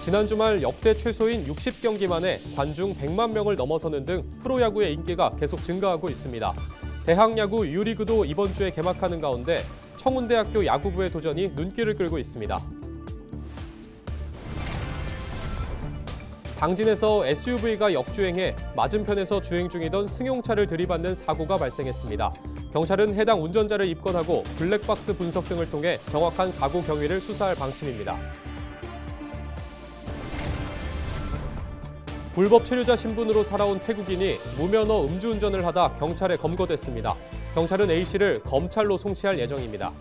지난 주말 역대 최소인 60경기 만에 관중 100만 명을 넘어서는 등 프로야구의 인기가 계속 증가하고 있습니다. 대학야구 U리그도 이번 주에 개막하는 가운데 청운대학교 야구부의 도전이 눈길을 끌고 있습니다. 당진에서 SUV가 역주행해 맞은편에서 주행 중이던 승용차를 들이받는 사고가 발생했습니다. 경찰은 해당 운전자를 입건하고 블랙박스 분석 등을 통해 정확한 사고 경위를 수사할 방침입니다. 불법 체류자 신분으로 살아온 태국인이 무면허 음주운전을 하다 경찰에 검거됐습니다. 경찰은 A씨를 검찰로 송치할 예정입니다.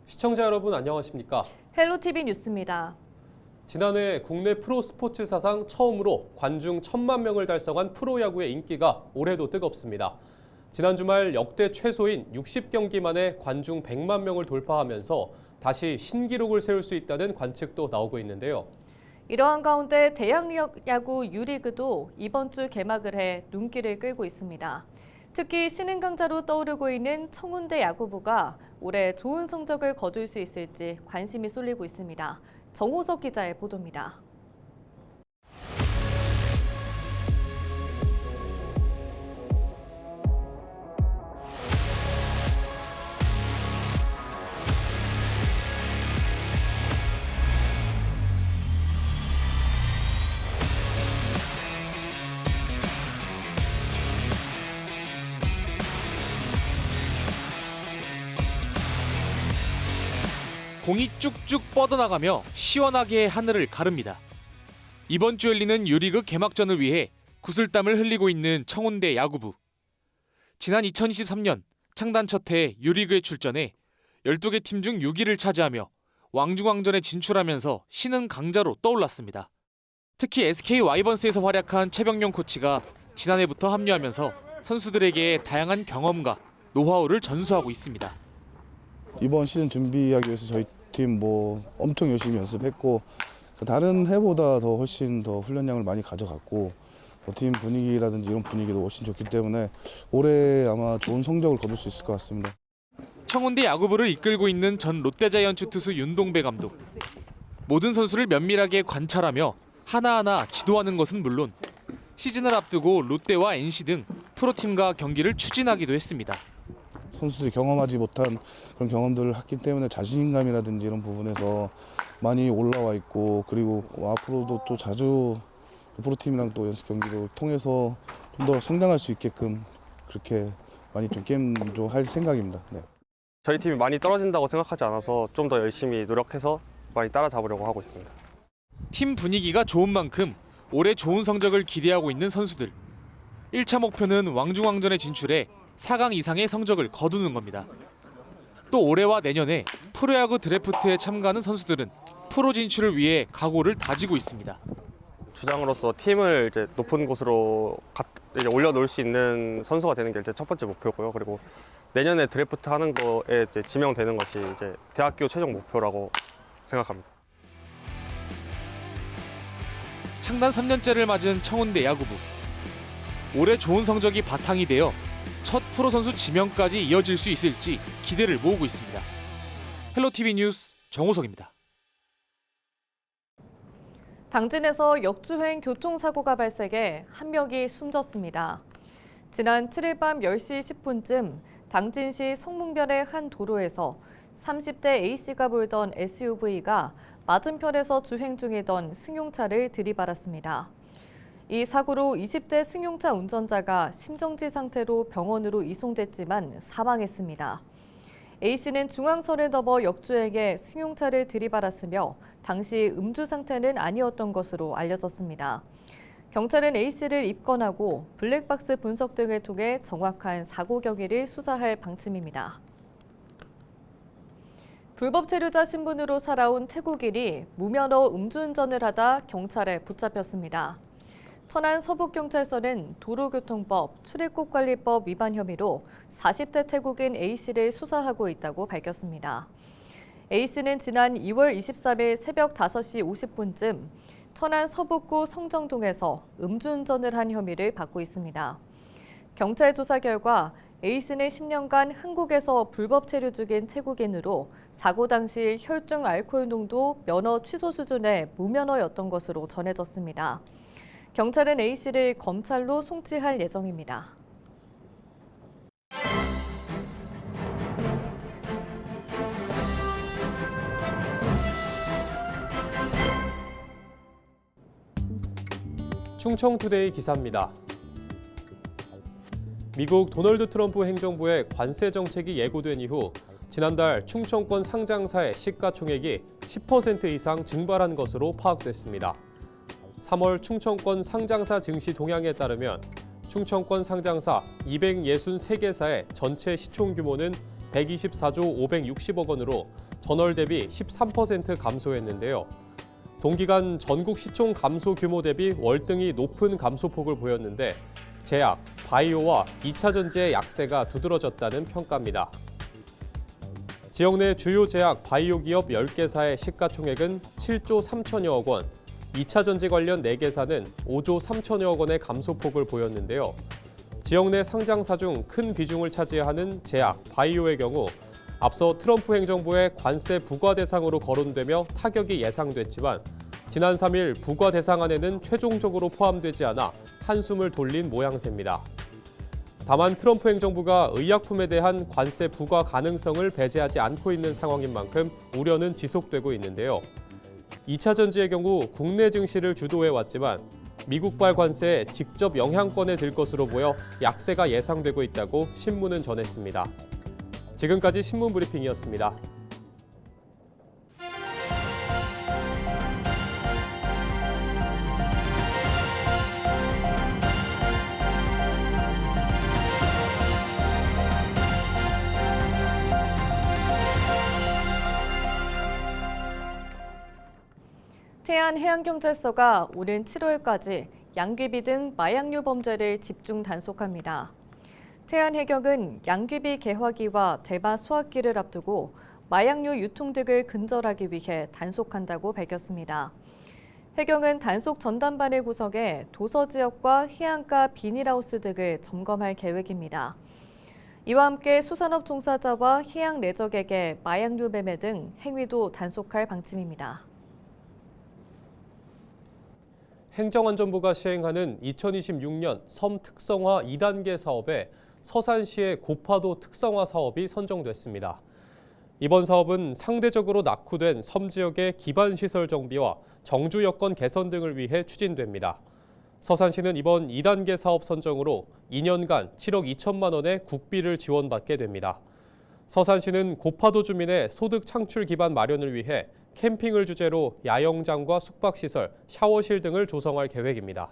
시청자 여러분 안녕하십니까? 헬로티비 뉴스입니다. 지난해 국내 프로스포츠 사상 처음으로 관중 1,000만 명을 달성한 프로야구의 인기가 올해도 뜨겁습니다. 지난 주말 역대 최소인 60경기 만에 관중 100만 명을 돌파하면서 다시 신기록을 세울 수 있다는 관측도 나오고 있는데요. 이러한 가운데 대학야구 U리그도 이번 주 개막을 해 눈길을 끌고 있습니다. 특히 신인 강자로 떠오르고 있는 청운대 야구부가 올해 좋은 성적을 거둘 수 있을지 관심이 쏠리고 있습니다. 정호석 기자의 보도입니다. 공이 쭉쭉 뻗어나가며 시원하게 하늘을 가릅니다. 이번 주 열리는 U리그 개막전을 위해 구슬땀을 흘리고 있는 청운대 야구부. 지난 2023년 창단 첫 해 U리그에 출전해 12개 팀 중 6위를 차지하며 왕중왕전에 진출하면서 신흥 강자로 떠올랐습니다. 특히 SK 와이번스에서 활약한 최병용 코치가 지난해부터 합류하면서 선수들에게 다양한 경험과 노하우를 전수하고 있습니다. 이번 시즌 준비하기 위해서 저희 팀 엄청 열심히 연습했고 다른 해보다 더 훨씬 더 훈련량을 많이 가져갔고 팀 분위기라든지 이런 분위기도 훨씬 좋기 때문에 올해 아마 좋은 성적을 거둘 수 있을 것 같습니다. 청운대 야구부를 이끌고 있는 전 롯데자이언츠 투수 윤동배 감독. 모든 선수를 면밀하게 관찰하며 하나하나 지도하는 것은 물론 시즌을 앞두고 롯데와 NC 등 프로팀과 경기를 추진하기도 했습니다. 선수들이 경험하지 못한 그런 경험들을 했기 때문에 자신감이라든지 이런 부분에서 많이 올라와 있고 그리고 앞으로도 또 자주 프로팀이랑 또 연습 경기도 통해서 좀 더 성장할 수 있게끔 그렇게 많이 좀 게임도 할 생각입니다. 네. 저희 팀이 많이 떨어진다고 생각하지 않아서 좀 더 열심히 노력해서 많이 따라잡으려고 하고 있습니다. 팀 분위기가 좋은 만큼 올해 좋은 성적을 기대하고 있는 선수들. 1차 목표는 왕중왕전에 진출해 4강 이상의 성적을 거두는 겁니다. 또 올해와 내년에 프로야구 드래프트에 참가하는 선수들은 프로 진출을 위해 각오를 다지고 있습니다. 주장으로서 팀을 이제 높은 곳으로 이제 올려놓을 수 있는 선수가 되는 게 일단 첫 번째 목표고요. 그리고 내년에 드래프트 하는 거에 이제 지명되는 것이 이제 대학교 최종 목표라고 생각합니다. 창단 3년째를 맞은 청운대 야구부. 올해 좋은 성적이 바탕이 되어 첫 프로 선수 지명까지 이어질 수 있을지 기대를 모으고 있습니다. 헬로티비 뉴스 정호석입니다. 당진에서 역주행 교통사고가 발생해 한 명이 숨졌습니다. 지난 7일 밤 10시 10분쯤 당진시 성문변의 한 도로에서 30대 A씨가 몰던 SUV가 맞은편에서 주행 중이던 승용차를 들이받았습니다. 이 사고로 20대 승용차 운전자가 심정지 상태로 병원으로 이송됐지만 사망했습니다. A씨는 중앙선을 넘어 역주행해 승용차를 들이받았으며 당시 음주 상태는 아니었던 것으로 알려졌습니다. 경찰은 A씨를 입건하고 블랙박스 분석 등을 통해 정확한 사고 경위를 수사할 방침입니다. 불법 체류자 신분으로 살아온 태국인이 무면허 음주운전을 하다 경찰에 붙잡혔습니다. 천안 서북경찰서는 도로교통법, 출입국관리법 위반 혐의로 40대 태국인 A씨를 수사하고 있다고 밝혔습니다. A씨는 지난 2월 23일 새벽 5시 50분쯤 천안 서북구 성정동에서 음주운전을 한 혐의를 받고 있습니다. 경찰 조사 결과 A씨는 10년간 한국에서 불법 체류 중인 태국인으로 사고 당시 혈중 알코올 농도 면허 취소 수준의 무면허였던 것으로 전해졌습니다. 경찰은 A씨를 검찰로 송치할 예정입니다. 충청투데이 기사입니다. 미국 도널드 트럼프 행정부의 관세 정책이 예고된 이후 지난달 충청권 상장사의 시가총액이 10% 이상 증발한 것으로 파악됐습니다. 3월 충청권 상장사 증시 동향에 따르면 충청권 상장사 263개사의 전체 시총 규모는 124조 560억 원으로 전월 대비 13% 감소했는데요. 동기간 전국 시총 감소 규모 대비 월등히 높은 감소폭을 보였는데 제약, 바이오와 2차 전지의 약세가 두드러졌다는 평가입니다. 지역 내 주요 제약, 바이오 기업 10개사의 시가총액은 7조 3천여억 원, 2차 전지 관련 4개사는 5조 3천여억 원의 감소폭을 보였는데요. 지역 내 상장사 중 큰 비중을 차지하는 제약, 바이오의 경우 앞서 트럼프 행정부의 관세 부과 대상으로 거론되며 타격이 예상됐지만 지난 3일 부과 대상안에는 최종적으로 포함되지 않아 한숨을 돌린 모양새입니다. 다만 트럼프 행정부가 의약품에 대한 관세 부과 가능성을 배제하지 않고 있는 상황인 만큼 우려는 지속되고 있는데요. 2차 전지의 경우 국내 증시를 주도해왔지만 미국발 관세에 직접 영향권에 들 것으로 보여 약세가 예상되고 있다고 신문은 전했습니다. 지금까지 신문 브리핑이었습니다. 태안해양경찰서가 오는 7월까지 양귀비 등 마약류 범죄를 집중 단속합니다. 태안해경은 양귀비 개화기와 대마 수확기를 앞두고 마약류 유통 등을 근절하기 위해 단속한다고 밝혔습니다. 해경은 단속 전담반을 구성해 도서 지역과 해안가 비닐하우스 등을 점검할 계획입니다. 이와 함께 수산업 종사자와 해양 레저객의 마약류 매매 등 행위도 단속할 방침입니다. 행정안전부가 시행하는 2026년 섬 특성화 2단계 사업에 서산시의 고파도 특성화 사업이 선정됐습니다. 이번 사업은 상대적으로 낙후된 섬 지역의 기반시설 정비와 정주 여건 개선 등을 위해 추진됩니다. 서산시는 이번 2단계 사업 선정으로 2년간 7억 2천만 원의 국비를 지원받게 됩니다. 서산시는 고파도 주민의 소득 창출 기반 마련을 위해 캠핑을 주제로 야영장과 숙박시설, 샤워실 등을 조성할 계획입니다.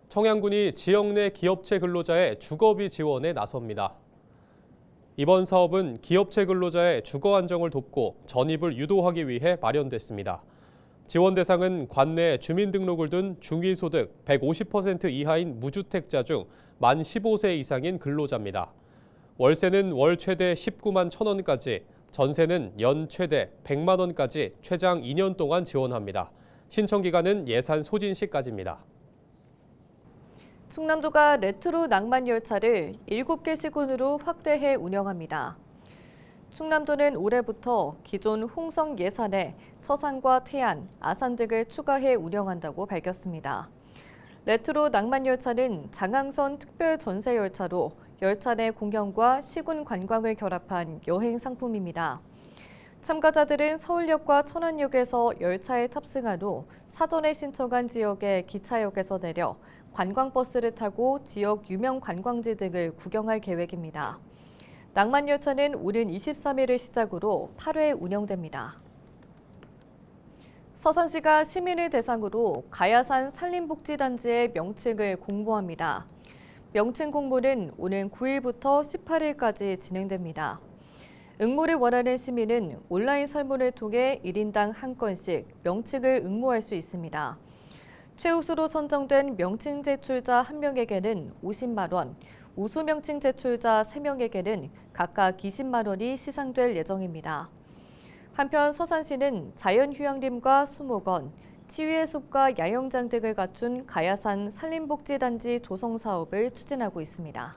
청양군이 지역 내 기업체 근로자의 주거비 지원에 나섭니다. 이번 사업은 기업체 근로자의 주거 안정을 돕고 전입을 유도하기 위해 마련됐습니다. 지원 대상은 관내 주민등록을 둔 중위소득 150% 이하인 무주택자 중 만 15세 이상인 근로자입니다. 월세는 월 최대 19만 1천 원까지, 전세는 연 최대 100만 원까지 최장 2년 동안 지원합니다. 신청 기간은 예산 소진 시까지입니다. 충남도가 레트로 낭만 열차를 7개 시군으로 확대해 운영합니다. 충남도는 올해부터 기존 홍성 예산에 서산과 태안, 아산 등을 추가해 운영한다고 밝혔습니다. 레트로 낭만 열차는 장항선 특별 전세 열차로 열차 내 공연과 시군 관광을 결합한 여행 상품입니다. 참가자들은 서울역과 천안역에서 열차에 탑승한 후 사전에 신청한 지역의 기차역에서 내려 관광버스를 타고 지역 유명 관광지 등을 구경할 계획입니다. 낭만열차는 오는 23일을 시작으로 8회 운영됩니다. 서산시가 시민을 대상으로 가야산 산림복지단지의 명칭을 공모합니다. 명칭 공모는 오는 9일부터 18일까지 진행됩니다. 응모를 원하는 시민은 온라인 설문을 통해 1인당 한 건씩 명칭을 응모할 수 있습니다. 최우수로 선정된 명칭 제출자 1명에게는 50만 원, 우수 명칭 제출자 3명에게는 각각 20만 원이 시상될 예정입니다. 한편 서산시는 자연휴양림과 수목원, 치유의 숲과 야영장 등을 갖춘 가야산 산림복지단지 조성 사업을 추진하고 있습니다.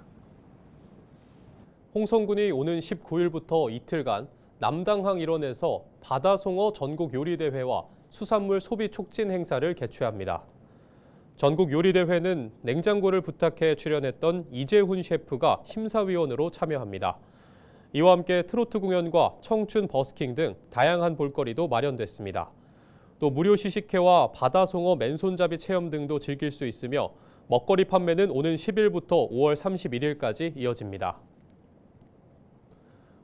홍성군이 오는 19일부터 이틀간 남당항 일원에서 바다송어 전국 요리대회와 수산물 소비 촉진 행사를 개최합니다. 전국 요리대회는 냉장고를 부탁해 출연했던 이재훈 셰프가 심사위원으로 참여합니다. 이와 함께 트로트 공연과 청춘 버스킹 등 다양한 볼거리도 마련됐습니다. 또 무료 시식회와 바다송어 맨손잡이 체험 등도 즐길 수 있으며 먹거리 판매는 오는 10일부터 5월 31일까지 이어집니다.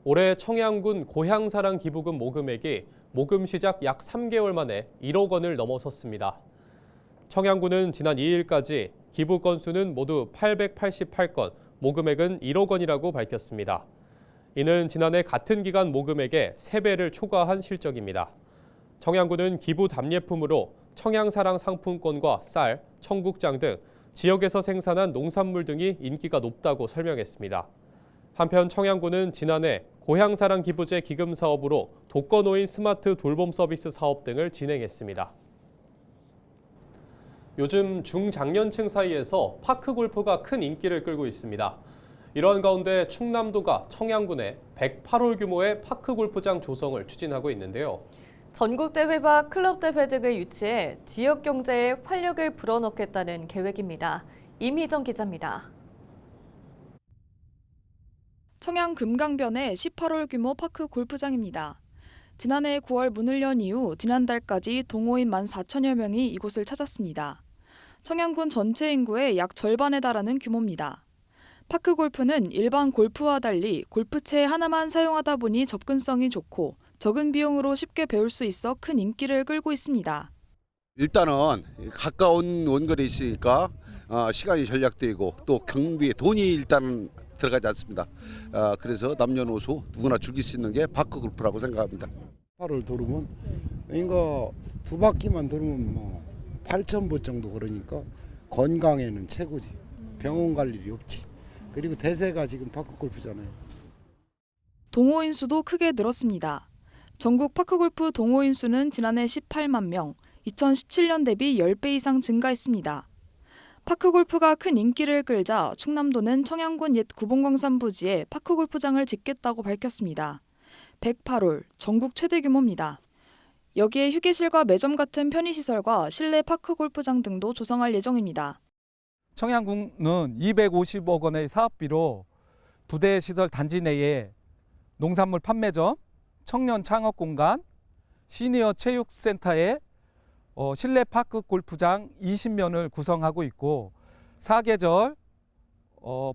올해 청양군 고향사랑 기부금 모금액이 모금 시작 약 3개월 만에 1억 원을 넘어섰습니다. 청양군은 지난 2일까지 기부 건수는 모두 888건, 모금액은 1억 원이라고 밝혔습니다. 이는 지난해 같은 기간 모금액의 3배를 초과한 실적입니다. 청양군은 기부 답례품으로 청양사랑 상품권과 쌀, 청국장 등 지역에서 생산한 농산물 등이 인기가 높다고 설명했습니다. 한편 청양군은 지난해 고향사랑 기부제 기금 사업으로 독거노인 스마트 돌봄 서비스 사업 등을 진행했습니다. 요즘 중장년층 사이에서 파크 골프가 큰 인기를 끌고 있습니다. 이러한 가운데 충남도가 청양군에 108홀 규모의 파크 골프장 조성을 추진하고 있는데요. 전국대회와 클럽대회 등을 유치해 지역 경제에 활력을 불어넣겠다는 계획입니다. 임희정 기자입니다. 청양 금강변의 18홀 규모 파크 골프장입니다. 지난해 9월 문을 연 이후 지난달까지 동호인 14,000여 명이 이곳을 찾았습니다. 청양군 전체 인구의 약 절반에 달하는 규모입니다. 파크 골프는 일반 골프와 달리 골프채 하나만 사용하다 보니 접근성이 좋고 적은 비용으로 쉽게 배울 수 있어 큰 인기를 끌고 있습니다. 일단은 가까운 원거리에 있으니까 시간이 절약되고 또 경비에 돈이 일단 들어가지 않습니다. 그래서 남녀노소 누구나 즐길 수 있는 게 파크 골프라고 생각합니다. 8을 돌으면 그러니까 2바퀴만 돌으면 뭐 8,000보 정도 그러니까 건강에는 최고지. 병원 갈 일이 없지. 그리고 대세가 지금 파크 골프잖아요. 동호인 수도 크게 늘었습니다. 전국 파크골프 동호인 수는 지난해 18만 명, 2017년 대비 10배 이상 증가했습니다. 파크골프가 큰 인기를 끌자 충남도는 청양군 옛 구봉광산 부지에 파크골프장을 짓겠다고 밝혔습니다. 108홀, 전국 최대 규모입니다. 여기에 휴게실과 매점 같은 편의시설과 실내 파크골프장 등도 조성할 예정입니다. 청양군은 250억 원의 사업비로 부대시설 단지 내에 농산물 판매점, 청년 창업공간, 시니어 체육센터에 실내 파크 골프장 20면을 구성하고 있고 4계절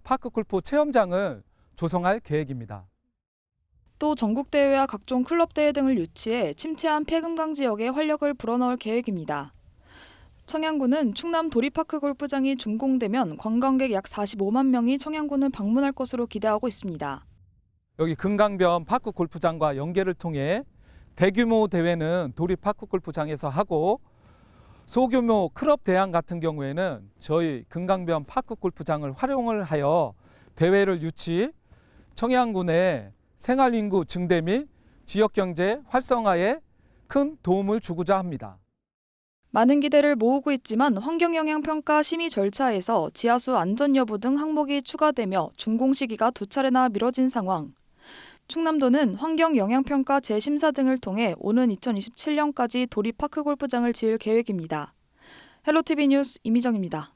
파크 골프 체험장을 조성할 계획입니다. 또 전국대회와 각종 클럽대회 등을 유치해 침체한 폐금강 지역에 활력을 불어넣을 계획입니다. 청양군은 충남 도리파크 골프장이 준공되면 관광객 약 45만 명이 청양군을 방문할 것으로 기대하고 있습니다. 여기 금강변 파크 골프장과 연계를 통해 대규모 대회는 도리파크 골프장에서 하고 소규모 클럽 대항 같은 경우에는 저희 금강변 파크 골프장을 활용을 하여 대회를 유치, 청양군의 생활인구 증대 및 지역경제 활성화에 큰 도움을 주고자 합니다. 많은 기대를 모으고 있지만 환경영향평가 심의 절차에서 지하수 안전 여부 등 항목이 추가되며 준공 시기가 2차례나 미뤄진 상황. 충남도는 환경영향평가 재심사 등을 통해 오는 2027년까지 도리파크 골프장을 지을 계획입니다. 헬로티비 뉴스 임희정입니다.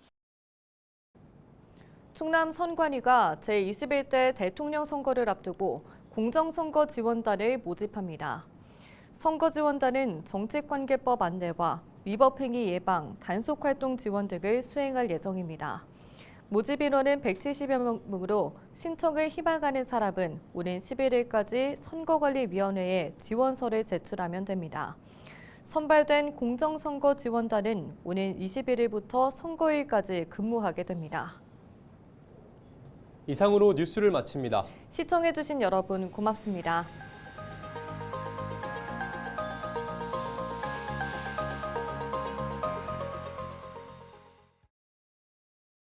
충남 선관위가 제21대 대통령 선거를 앞두고 공정선거 지원단을 모집합니다. 선거지원단은 정책관계법 안내와 위법행위 예방, 단속활동 지원 등을 수행할 예정입니다. 모집 인원은 170여 명으로 신청을 희망하는 사람은 오는 11일까지 선거관리위원회에 지원서를 제출하면 됩니다. 선발된 공정선거 지원단은 오는 21일부터 선거일까지 근무하게 됩니다. 이상으로 뉴스를 마칩니다. 시청해주신 여러분 고맙습니다.